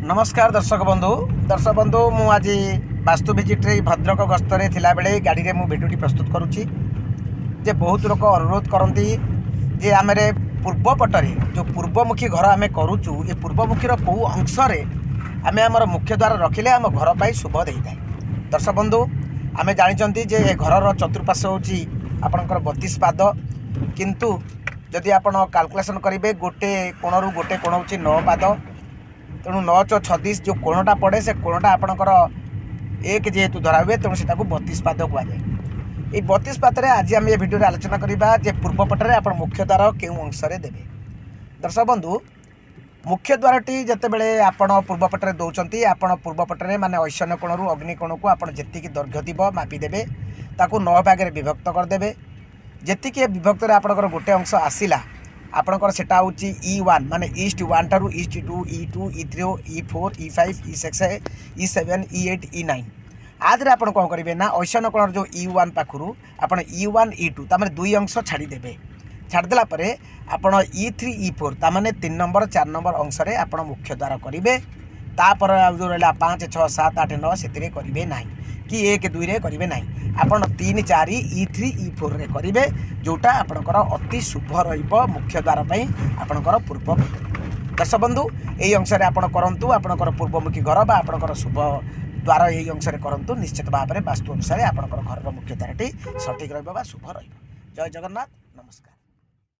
नमस्कार दर्शक बंधु मु आज वास्तु विजिट रे भद्रक गस्तर थिला बेले गाड़ी रे मु भिडियोटी प्रस्तुत करुच्ची जे बहुत लोक अनुरोध करती जे आम पूर्व पटरे जो पूर्वमुखी घर आम करुचु ये पूर्वमुखी कौ अंश आम आमर मुख्य द्वार रखिले आम घर पर शुभ दे था। दर्शक बंधु आम जानते जे घर चतुर्पार्श्व होची आपणकर 32 पाद किंतु जदि आपण कैलकुलेशन करेंगे गोटे कोण रु गोटे कोण होची 9 पाद तेणु 9 × 36 जो कोणटा पड़े से कोणटा आपणकर एक जेहेतु धरा हुए तेणु से 32 पाद कहुए। ये 32 पादे आज आम ये भिडियो आलोचना करवा जे पूर्व पटरे आप मुख्य द्वार केउं अंश देवे। दर्शक बंधु मुख्य द्वारटी जितेबले आपण पूर्व पटरे दौरान आपण पूर्व पटरे माने ऐशान्य कोण अग्नि कोण को आप जी दैर्घ्य थी मापिदेवे ताकू 9 भाग विभक्त करदे जी विभक्त आपणकर गोटे अंश आसला आपणकर सेटा होची E1 माने ईस्ट 1 ठारू east 2 E2 E3 E4 E5 E6 E7 E8 E9 आदि आप कौन करेंगे ना ऐशान्य कोण जो E1 पाखु आप E1 E2 तामें 2 अंश छाड़देवे छाड़देला आपण E3 E4 तामें 3 नंबर 4 नंबर अंश आप मुख्य द्वार करेंगे तापर जो रहा 5 6 7 8 9 से करेंगे ना कि 1 2 रे करेंगे ना आपण 3 4 E3 E4 रे करेंगे जोटा आपणकर अति शुभ रुख्य द्वार आपणकर पूर्व। दर्शक बंधु यही अंश आप करूँ आपणकर पूर्वमुखी घर बा आपणकर शुभ द्वार यही अंश करूँ निश्चित भाव में वास्तु अनुसार आपणकर घर मुख्य द्वारटी सठिक शुभ रही। जय जगन्नाथ।